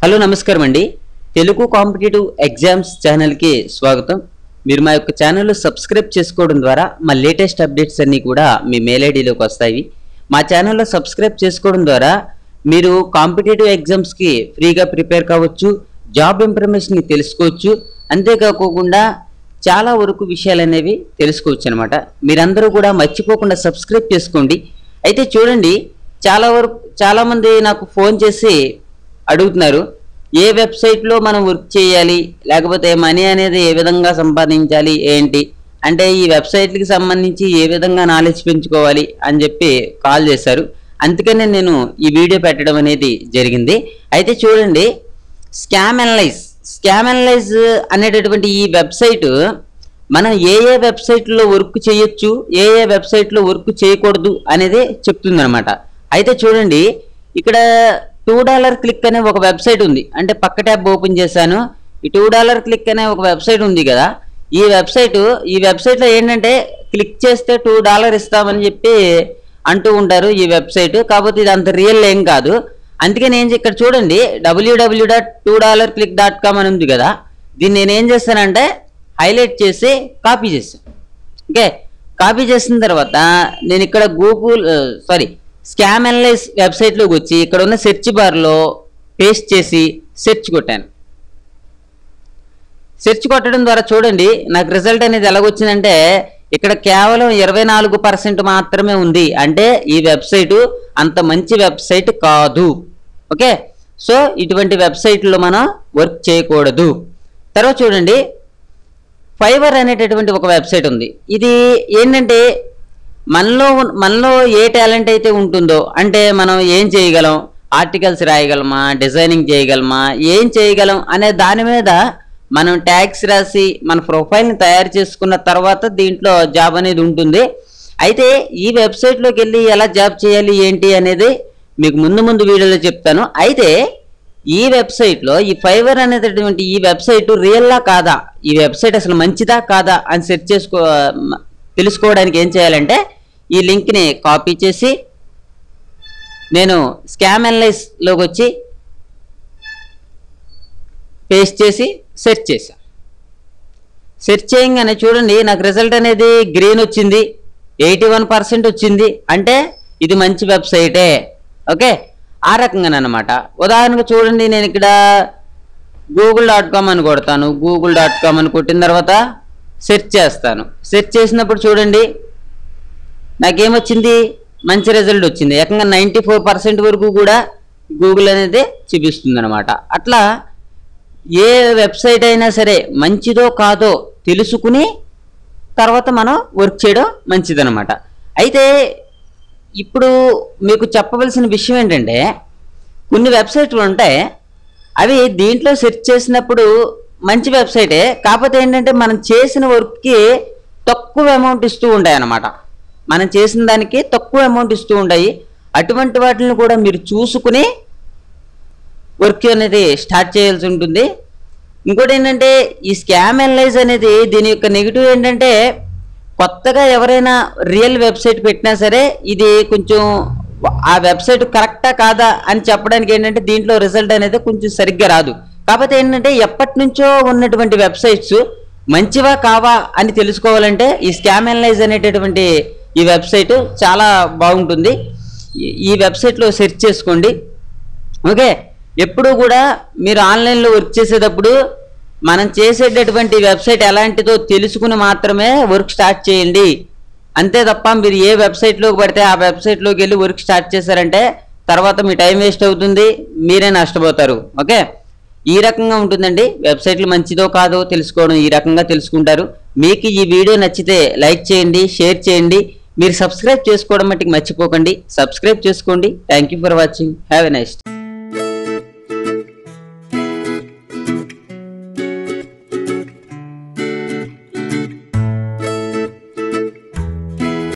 Hello నమస్కారం అండి. Telugu competitive exams ఛానల్కి స్వాగతం. మీరు మా యొక్క ఛానల్ సబ్స్క్రైబ్ చేసుకోవడం ద్వారా మా లేటెస్ట్ అప్డేట్స్ అన్నీ కూడా మీ మెయిల్ ఐడిలోకి వస్తాయి. మా ఛానల్లో సబ్స్క్రైబ్ చేసుకోవడం ద్వారా మీరు కాంపిటేటివ్ ఎగ్జామ్స్కి ఫ్రీగా ప్రిపేర్ కావచ్చు, జాబ్ ఇన్ఫర్మేషన్ తెలుసుకోవచ్చు, అంతేకాకుండా చాలా వరకు విషయాలు అనేవి తెలుసుకోవచ్చు అనమాట. మీరందరూ కూడా మర్చిపోకుండా సబ్స్క్రైబ్ చేసుకోండి. అయితే చూడండి, చాలామంది నాకు ఫోన్ చేసి అడుగుతున్నారు, ఏ వెబ్సైట్లో మనం వర్క్ చేయాలి, లేకపోతే మనీ అనేది ఏ విధంగా సంపాదించాలి ఏంటి అంటే, ఈ వెబ్సైట్కి సంబంధించి ఏ విధంగా నాలెడ్జ్ పెంచుకోవాలి అని చెప్పి కాల్ చేశారు. అందుకనే నేను ఈ వీడియో పెట్టడం అనేది జరిగింది. అయితే చూడండి, స్కామ్ అనలైజ్ అనేటటువంటి ఈ వెబ్సైట్ మనం ఏ వెబ్సైట్లో వర్క్ చేయొచ్చు, ఏ వెబ్సైట్లో వర్క్ చేయకూడదు అనేది చెప్తుందన్నమాట. అయితే చూడండి, ఇక్కడ $2 క్లిక్ అనే ఒక వెబ్సైట్ ఉంది. అంటే పక్క ట్యాబ్ ఓపెన్ చేశాను, ఈ $2 క్లిక్ అనే ఒక వెబ్సైట్ ఉంది కదా. ఈ వెబ్సైట్లో ఏంటంటే, క్లిక్ చేస్తే $2 ఇస్తామని చెప్పి అంటూ ఉంటారు ఈ వెబ్సైట్. కాకపోతే ఇది అంత రియల్ ఏం కాదు. అందుకే నేను ఇక్కడ చూడండి, www.2click.com అని ఉంది కదా. దీన్ని నేను ఏం చేస్తానంటే హైలైట్ చేసి కాపీ చేశాను. ఓకే, కాపీ చేసిన తర్వాత నేను ఇక్కడ స్కామ్ అనలైజ్ వెబ్సైట్లోకి వచ్చి ఇక్కడ ఉన్న సెర్చ్ బార్లో పేస్ట్ చేసి సెర్చ్ కొట్టాను. సెర్చ్ కొట్టడం ద్వారా చూడండి నాకు రిజల్ట్ అనేది ఎలాగొచ్చిందంటే, ఇక్కడ కేవలం 24% మాత్రమే ఉంది. అంటే ఈ వెబ్సైటు అంత మంచి వెబ్సైట్ కాదు. ఓకే, సో ఇటువంటి వెబ్సైట్లో మనం వర్క్ చేయకూడదు. తర్వాత చూడండి, ఫైవర్ అనేటటువంటి ఒక వెబ్సైట్ ఉంది. ఇది ఏంటంటే, మనలో ఏ టాలెంట్ అయితే ఉంటుందో, అంటే మనం ఏం చేయగలం, ఆర్టికల్స్ రాయగలమా, డిజైనింగ్ చేయగలమా, ఏం చేయగలం అనే దాని మీద మనం ట్యాగ్స్ రాసి మన ప్రొఫైల్ని తయారు చేసుకున్న తర్వాత దీంట్లో జాబ్ అనేది ఉంటుంది. అయితే ఈ వెబ్సైట్లోకి వెళ్ళి ఎలా జాబ్ చేయాలి ఏంటి అనేది మీకు ముందు వీడియోలో చెప్తాను. అయితే ఈ వెబ్సైట్లో ఈ ఫైవర్ అనేటటువంటి ఈ వెబ్సైట్ రియల్లా కాదా, ఈ వెబ్సైట్ అసలు మంచిదా కాదా అని తెలుసుకోవడానికి ఏం చేయాలంటే, ఈ లింక్ని కాపీ చేసి నేను స్కామ్ అనలైజ్లోకి వచ్చి పేస్ట్ చేసి సెర్చ్ చేశాను. సెర్చ్ చేయగానే చూడండి నాకు రిజల్ట్ అనేది గ్రీన్ వచ్చింది, 81% వచ్చింది. అంటే ఇది మంచి వెబ్సైటే. ఓకే, ఆ రకంగానమాట. ఉదాహరణకు చూడండి, నేను ఇక్కడ google.com అని కొడతాను. google.com అని కొట్టిన తర్వాత సెర్చ్ చేస్తాను. సెర్చ్ చేసినప్పుడు చూడండి నాకేమొచ్చింది, మంచి రిజల్ట్ వచ్చింది. ఏకంగా 94% వరకు కూడా గూగుల్ అనేది చూపిస్తుంది అనమాట. అట్లా ఏ వెబ్సైట్ అయినా సరే మంచిదో కాదో తెలుసుకుని తర్వాత మనం వర్క్ చేయడం మంచిదనమాట. అయితే ఇప్పుడు మీకు చెప్పవలసిన విషయం ఏంటంటే, కొన్ని వెబ్సైట్లు ఉంటాయి, అవి దీంట్లో సెర్చ్ చేసినప్పుడు మంచి వెబ్సైటే, కాకపోతే ఏంటంటే మనం చేసిన వర్క్కి తక్కువ అమౌంట్ ఇస్తూ ఉంటాయి అన్నమాట. మనం చేసిన దానికి తక్కువ అమౌంట్ ఇస్తూ ఉంటాయి. అటువంటి వాటిని కూడా మీరు చూసుకుని వర్క్ అనేది స్టార్ట్ చేయాల్సి ఉంటుంది. ఇంకోటి ఏంటంటే, ఈ స్కామ్ అనలైజ్ అనేది దీని యొక్క నెగిటివ్ ఏంటంటే, కొత్తగా ఎవరైనా రియల్ వెబ్సైట్ పెట్టినా సరే ఇది కొంచెం ఆ వెబ్సైట్ కరెక్టా కాదా అని చెప్పడానికి ఏంటంటే దీంట్లో రిజల్ట్ అనేది కొంచెం సరిగ్గా రాదు. కాకపోతే ఏంటంటే, ఎప్పటి నుంచో ఉన్నటువంటి వెబ్సైట్స్ మంచివా కావా అని తెలుసుకోవాలంటే ఈ స్కామ్ అనలైజ్ అనేటటువంటి ఈ వెబ్సైట్ చాలా బాగుంటుంది. ఈ వెబ్సైట్లో సెర్చ్ చేసుకోండి. ఓకే, ఎప్పుడూ కూడా మీరు ఆన్లైన్లో వర్క్ చేసేటప్పుడు మనం చేసేటటువంటి వెబ్సైట్ ఎలాంటిదో తెలుసుకుని మాత్రమే వర్క్ స్టార్ట్ చేయండి. అంతే తప్ప మీరు ఏ వెబ్సైట్లోకి పడితే ఆ వెబ్సైట్లోకి వెళ్ళి వర్క్ స్టార్ట్ చేశారంటే తర్వాత మీ టైం వేస్ట్ అవుతుంది, మీరే నష్టపోతారు. ఓకే, ఈ రకంగా ఉంటుందండి. వెబ్సైట్లు మంచిదో కాదో తెలుసుకోవడం ఈ రకంగా తెలుసుకుంటారు. మీకు ఈ వీడియో నచ్చితే లైక్ చేయండి, షేర్ చేయండి. మీరు సబ్స్క్రైబ్ చేసుకోవడం మట్టుకు మర్చిపోకండి. సబ్స్క్రైబ్ చేసుకోండి. Thank you for watching. Have a nice day.